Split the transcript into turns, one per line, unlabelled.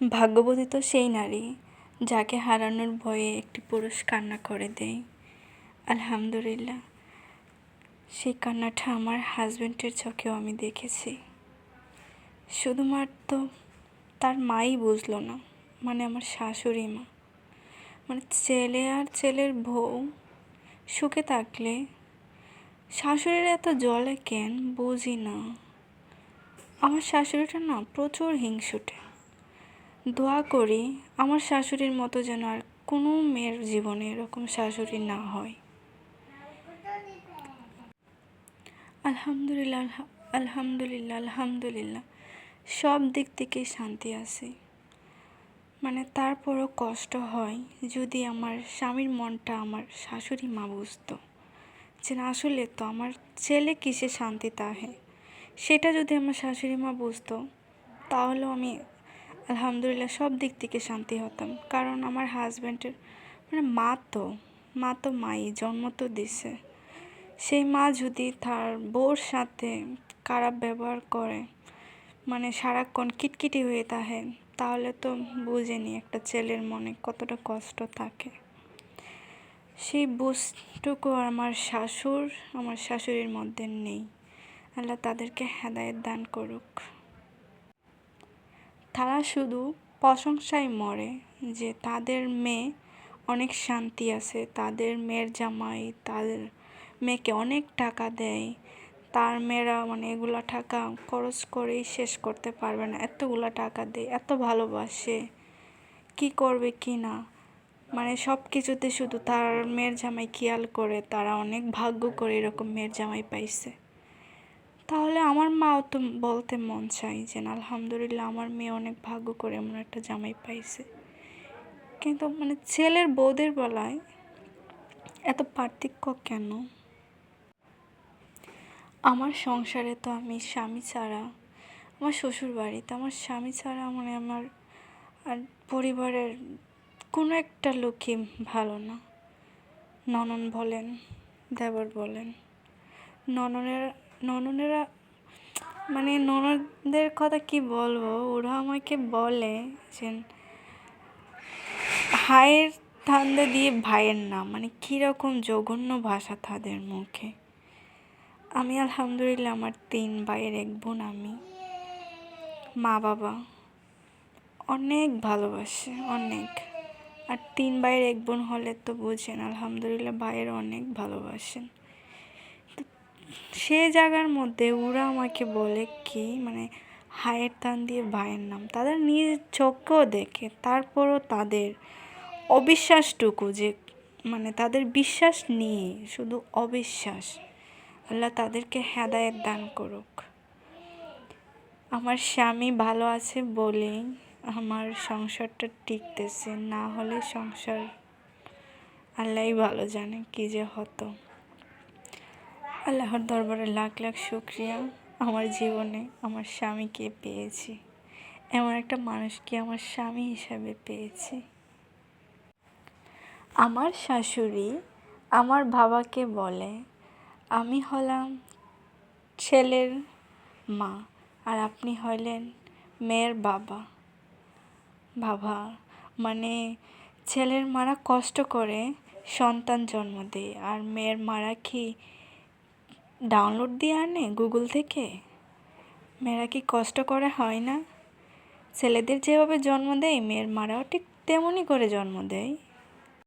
ভাগ্যবতী তো সেই নারী যাকে হারানোর ভয়ে একটি পুরুষ কান্না করে দেয়। আলহামদুলিল্লাহ, সেই কান্নাটা আমার হাজব্যান্ডের চোখেও আমি দেখেছি। শুধুমাত্র তার মাই বুঝলো না, মানে আমার শাশুড়ি মা। মানে ছেলে আর ছেলের বউ সুখে থাকলে শাশুড়ির এত জ্বলে কেন বুঝি না। আমার শাশুড়িটা না প্রচুর হিংসুটে। দোয়া করি আমার শাশুড়ির মতো যেন আর কোনো মেয়ের জীবনে এরকম শাশুড়ি না হয়। আলহামদুলিল্লাহ, আলহামদুলিল্লাহ, আলহামদুলিল্লাহ, সব দিক থেকেই শান্তি আছে। মানে তারপরও কষ্ট হয় যদি আমার স্বামীর মনটা আমার শাশুড়ি মা বুঝতো যে না, আসলে তো আমার ছেলে কিসে শান্তি তাহে, সেটা যদি আমার শাশুড়ি মা বুঝতো তাহলেও আমি আলহামদুলিল্লাহ সব দিক থেকে শান্তি হতাম। কারণ আমার হাজব্যান্ডের মানে মা তো মাই, জন্ম তো দিছে। সেই মা যদি তার বউর সাথে খারাপ ব্যবহার করে, মানে সারাক্ষণ কিটকিটি হয়ে থাকে, তাহলে তো বুঝেনি একটা ছেলের মনে কতটা কষ্ট থাকে। সেই বুঝটুকু আমার শাশুড়ির মধ্যে নেই। আল্লাহ তাদেরকে হেদায়েত দান করুক। তারা শুধু প্রশংসায় মরে যে তাদের মেয়ে অনেক শান্তি আছে, তাদের মেয়ের জামাই তাদের মেয়েকে অনেক টাকা দেয়, তার মেয়েরা মানে এগুলো টাকা খরচ করেই শেষ করতে পারবে না, এতগুলো টাকা দেয়, এত ভালোবাসে, কি করবে কি না, মানে সব কিছুতে শুধু তার মেয়ের জামাই খেয়াল করে। তারা অনেক ভাগ্য করে এরকম মেয়ের জামাই পাইছে। তাহলে আমার মাও তো বলতে মন চাই যে না, আলহামদুলিল্লাহ আমার মেয়ে অনেক ভাগ্য করে এমন একটা জামাই পাইছে। কিন্তু মানে ছেলের বউদের বেলায় এত পার্থক্য কেন? আমার সংসারে তো আমি স্বামী ছাড়া, আমার শ্বশুর বাড়িতে আমার স্বামী ছাড়া মানে আমার আর পরিবারের কোনো একটা লোকই ভালো না। ননদ বলেন, দেবর বলেন, নননেরা মানে ননদদের কথা কি বলবো, ওরা আমাকে বলে যে ভাইয়ের ধান্দা দিয়ে ভাইয়ের নাম, মানে কীরকম জঘন্য ভাষা তাদের মুখে। আমি আলহামদুলিল্লাহ আমার 3 ভাইয়ের 1 বোন। আমি মা বাবা অনেক ভালোবাসে, অনেক। আর 3 ভাইয়ের 1 বোন হলে তো বুঝেন আলহামদুলিল্লাহ ভাইয়ের অনেক ভালোবাসেন। সে জায়গার মধ্যে ওরা আমাকে বলে কি, মানে হায়ের টান দিয়ে ভাইয়ের নাম, তাদের নিজের চোখেও দেখে, তারপরও তাদের অবিশ্বাসটুকু যে মানে তাদের বিশ্বাস নিয়ে শুধু অবিশ্বাস। আল্লাহ তাদেরকে হেদায়েত দান করুক। আমার স্বামী ভালো আছে বলেই আমার সংসারটা টিকতেছে, না হলে সংসার আল্লাহই ভালো জানে কি যে হতো। আল্লাহর দরবারে লাখ লাখ শুকরিয়া, আমার জীবনে আমার স্বামীকে পেয়েছি, এমন একটা মানুষকে আমার স্বামী হিসাবে পেয়েছি। আমার শাশুড়ি আমার বাবাকে বলে আমি হলাম ছেলের মা আর আপনি হলেন মেয়ের বাবা। মানে ছেলের মারা কষ্ট করে সন্তান জন্ম দেয়, আর মেয়ের মারা কি ডাউনলোড দিয়ে আনে গুগল থেকে? মেয়েরা কি কষ্ট করে হয় না? ছেলেদের যেভাবে জন্ম দেয় মেয়ের মারাও ঠিক তেমনই করে জন্ম দেয়।